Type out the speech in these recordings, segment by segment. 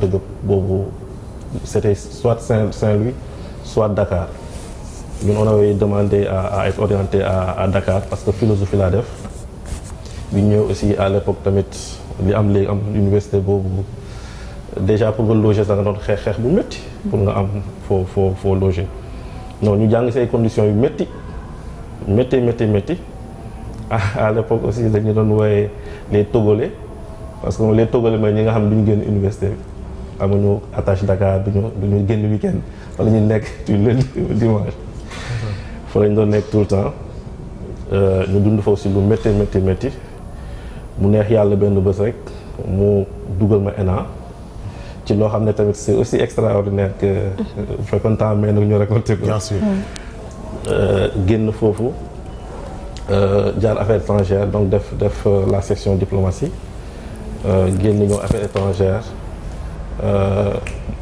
dëgg boobu c'était soit Saint-Louis soit Dakar ñun on avait demandé à être orienté à Dakar parce que philosophie laa def bi ñëw aussi à l'époque tamit li am léegi am université boobu déjà pour nga loger sax nga doon xeex bu métti pour nga am foo loger non ñu jàng say conditions yu métti à l'époque aussi dañu doon wooye les Togolais parce que les Togolais mooy ñi nga xam ne duñu génn université bi amuñu attache Dakar duñu génn week-end wala ñu nekk du lundi dimanche fa lañ doon nekk tout le temps ñu dund fa aussi lu métti mu neex yàlla benn bés rek mu dugal ma ENA ci loo xam ne tamit c'est aussi extraordinaire que bu fekkoon temps mais nag ñu récolté ko. Bien sûr. génn foofu jaar affaires étrangères donc def la section diplomatie génn ñëw affaires étrangères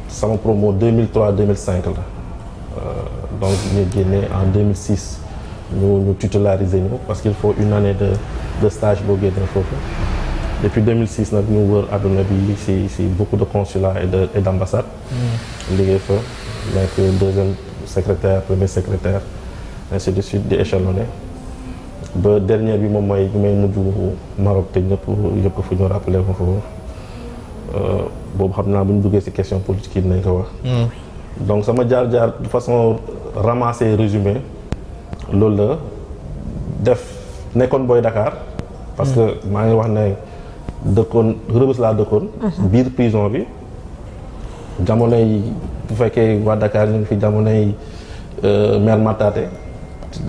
sama promo 2003-2005 la donc ñu génnee en 2006 ñu titulariser ñu parce qu'il faut une année de stage boo génnee foofu. Depuis 2006 nag ñu wër àdduna bi si beaucoup de consulats et d'ambassades. liggéey fa nekk deuxième secrétaire premier secrétaire ainsi de suite di échelonné ba dernier bi moom mooy bi may mujj Maroc te ñëpp yëpp fu ñu rappelé ma foofu boobu xam naa bu ñu duggee si question politique yi nañ ko wax. donc sama jaar-jaar de façon ramassé résumé loolu la def nekkoon booy Dakar. parce que maa ngi wax ne. dëkkoon Rebeuss laa dëkkoon. biir prison bi jamonoy bu fekkee waa Dakar ñu ngi fi jamonoy maire Mataté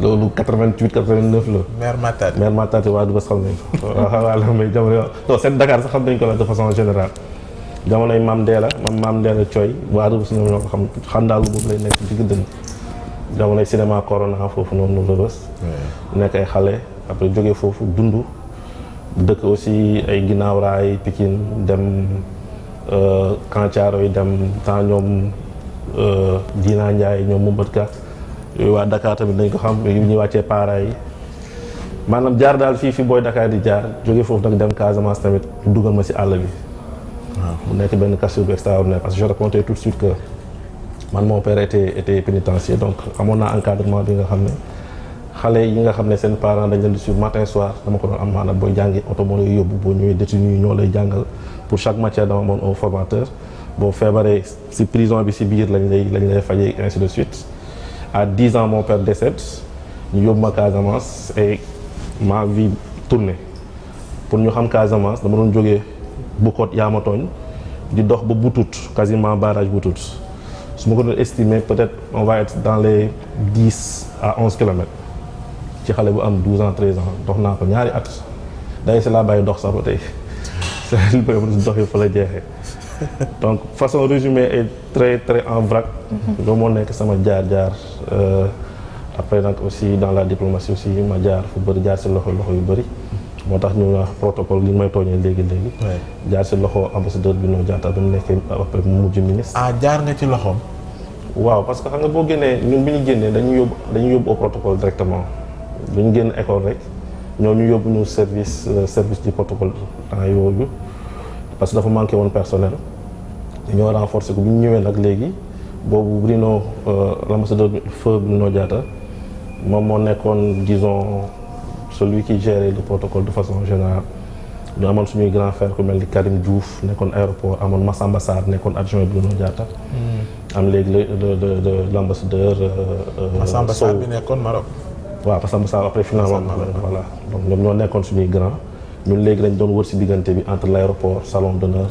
loolu 88 89 la. maire Mataté waa Rebeuss xam nañ ko. waaw mais jamono non seen Dakar sax xam nañ ko la de façon générale jamonoy Mame Ndéla Thioy waa Rebeuss ñoom ñoo ko xam daal boobu lay nekk digg dënn jamonoy cinéma Corona foofu noonu Rebeuss. nekk ay xale après jógee foofu dund. dëkk aussi ay ginnaaw raay Pikine dem Kancaaro yi dem temps ñoom Dina Ndiaye ñoom Moumbatka yooyu waa Dakar tamit dañ ko xam yu ñuy wàccee para yi maanaam jaar daal fii booy Dakar di jaar jóge foofu nag dem Casamance tamit dugal ma si àll bi. waaw mu nekk benn cassure bu extraordinaire parce que je racontais tout de suite que man mon père était pénitencier donc amoon naa encadrement bi nga xam ne. xale yi nga xam ne seen parents dañ leen di suivre matin soir dama ko doon am maanaam booy jàngi oto moo lay yóbbu boo ñëwee détenu yi ñoo lay jàngal pour chaque matière dama amoon un formateur boo feebaree si prison bi si biir lañ lay fajee ainsi de suite à 10 ans mon père décède ñu yóbbu ma Casamance et ma vie tournée pour ñu xam Casamance dama doon jógee Bukot Yamatooñ di dox ba Boutout quasiment barrage Boutout su ma ko doon estimer peut-être on va être dans les 10 à 11 kilomètres ci xale bu am 12 ans 13 ans dox naa ko ñaari at day si laa bàyyi dox sax ba tey li may dox yi fa la jeexee donc façon résumé est très en vrac. loolu moo nekk sama jaar après nag aussi dans la diplomatie aussi ma jaar fu bëri jaar si loxo yu bëri moo tax ñu wax protocole li may tooñee léegi jaar si loxo ambassadeur bi noo jaata ba mu nekkee après mu mujj ministre. jaar nga ci loxoom. waaw parce que xam nga boo génnee ñun bi ñu génnee dañuy yóbbu au protocole directement. bu ñu génn école rek ñoo ñu yóbbu ñu service du protocole temps yooyu parce que dafa manqué woon personnel ñoo renforcer ko bu ñu ñëwee nag léegi boobu Bruno l'ambassadeur feu Bruno Diatta moom moo nekkoon disons celui qui gérait le protocole de façon générale ñu amoon suñuy grand frère ku mel ni Karim Diouf nekkoon aéroport amoon Massamba Sarr nekkoon adjoint Bruno Diatta am léegi l'ambassadeur Massamba Sarr bi nekkoon Maroc. waaw parce que ça après finalement voilà donc ñoom ñoo nekkoon suñuy grand ñun léegi dañ doon wër ci diggante bi entre l'aéroport salon d'honneur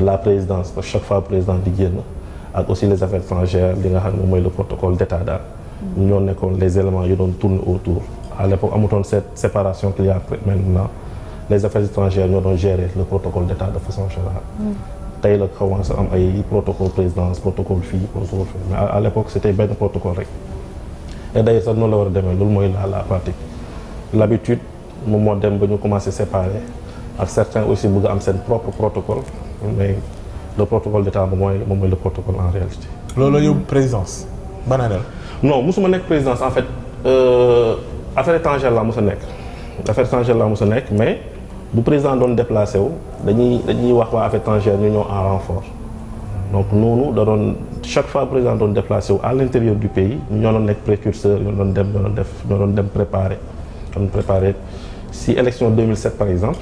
la présidence parce que chaque fois président di génn ak aussi les affaires étrangères li nga xam ne moom mooy le protocole d'état daal ñu ñoo nekkoon les éléments yu doon tourner autour à l'époque amutoon cette séparation qu'il y a maintenant les affaires étrangères ñoo doon gérer le protocole d'état de façon générale tey la commencé am ay protocole présidence protocole fii protocole fii mais à l'époque c'était benn protocole rek et d'ailleurs sax noonu la war a demee loolu mooy la pratique l'habitude moom moo dem ba ñu commencé séparer ak certains aussi bëgg am seen propre protocole mais le protocole d'état moom mooy le protocole en réalité. loolu yóbbu présidence ban année la. non mosuma nekk présidence en fait affaire étrangère laa mos a nekk mais bu président doon déplacé wu dañuy wax waa affaire étrangère ñu ñëw en renfort donc noonu da doon chaque fois président doon déplacé wu à l'intérieur du pays ñoo doon nekk précurseur ñoo doon dem préparer si élection 2007 par exemple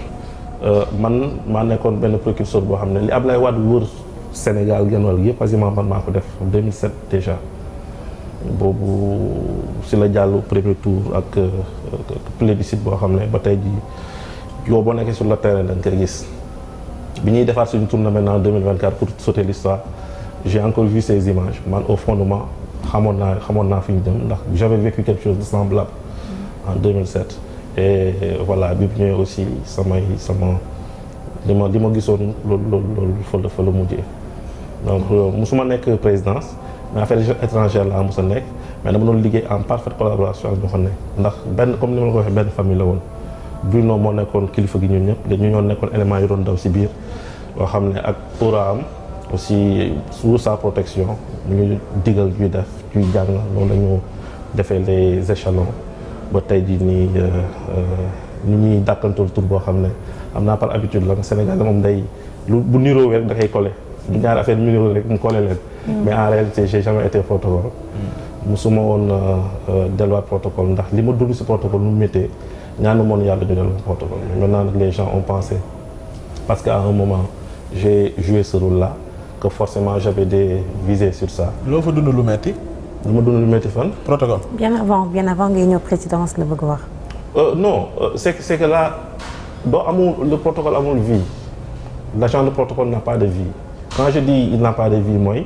man maa nekkoon benn précurseur boo xam ne li Ablaye Wade wër Sénégal genn wàll yëpp quasiment man maa ko def en 2007 déjà boobu si la jàll premier tour ak plébiscite boo xam ne ba tey jii yow boo nekkee sur le terrain da nga koy gis bi ñuy defaat suñu tournée maintenant en 2024 pour sauter l'histoire j'ai encore vu ces images man au fondement xamoon naa fi ñu jëm ndax j'avais vécu quelque chose de semblable en 2007 et voilà bi ñëwee aussi li ma gisoon loolu fa la mujjee donc musuma nekk présidence mais affaires étrangères laa mos a nekk mais dama doon liggéey en parfaite collaboration ak ñoo xam ne ndax benn comme ni ma la ko waxee benn famille la woon Bruno moo nekkoon kilifa gi ñun ñëpp ñu ñoo nekkoon éléments yu doon daw si biir yoo xam ne ak pour am aussi sous sa protection ñu digal ñuy def ñuy jàng loolu la ñu defee les échelons ba tey jii nii ñu ñuy dàkkantool tur boo xam ne am naa par habitude la Sénégal moom day lu bu niroo rek da koy collé bu ñaari affaire mu niroo rek mu collé leen. mais en réalité j'ai jamais été protocole. musuma woon delluwaat protocole ndax li ma dund si protocole nu mu méttee ñaanu moon yàlla ñu delluwaat protocole mais maintenant nag les gens ont pensé parce qu'à un moment j'ai joué ce rôle-là que forcément j'avais des visées sur ça. loo fa dund lu metti. lu ma dund lu metti fan. protocole. bien avant ngay ñëw présidence la bëgg wax. non c'est que là doo amul le protocole amul vie l'agent de protocole n'a pas de vie quand je dis il n'a pas de vie mooy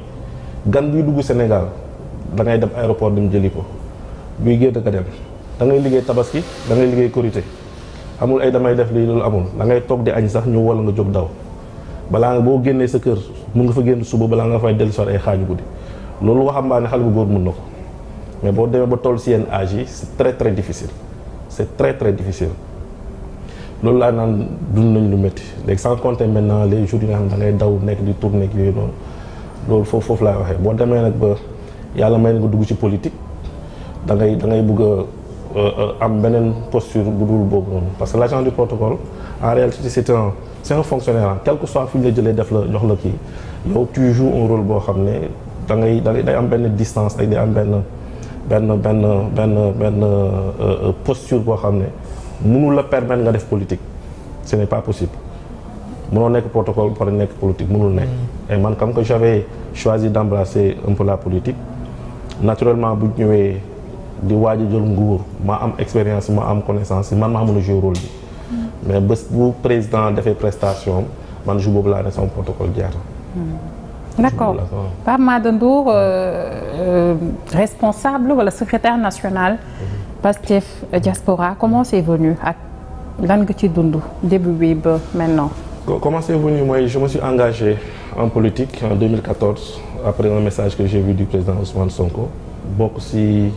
gan buy dugg Sénégal da ngay dem aéroport dem jëli ko buy génn nga dem da ngay liggéey tabaski da ngay liggéey korité amul ay damay def lii loolu amul da ngay toog di añ sax ñu wala nga jóg daw balaa nga boo génnee sa kër mun nga fa génn suba balaa nga fay dellu soir ay xaaju guddi loolu waxambaane xale bu góor mun na ko mais boo demee ba toll si yenn âge yi c'est très très difficile difficile loolu laa naan dund nañ lu métti léegi sans compter maintenant les jours yi nga xam ne da ngay daw nekk di tourner ak yooyu noonu loolu foofu laay waxee boo demee nag ba yàlla may na nga dugg ci politique da ngay bëgg a am beneen posture bu dul boobu noonu parce que l'agent du protocole en réalité c'est un fonctionnaire quel que soit fi ñu la jëlee def la jox la kii yow tu joues un rôle boo xam ne day am benn distance ak day am benn posture boo xam ne mënul la permettre nga def politique ce n'est pas possible mënoo nekk protocole pour nekk politique mënul nekk. et man comme que j'avais choisi d'embrasser un peu la politique naturellement bu ñëwee di waaj a jël nguur ma am expérience ma am connaissance man maa mën a jouer rôle bi. mais bés bu président defee prestation man jour boobu laa ne sama protocole jeex na. D'accord. Pape Mada Ndour responsable wala secrétaire national Pastef Diaspora comment c'est venu ak lan nga ci dund début bi ba maintenant. Comment c'est venu mooy je me suis engagé en politique en 2014 après un message que j'ai vu du président Ousmane Sonko bokk ci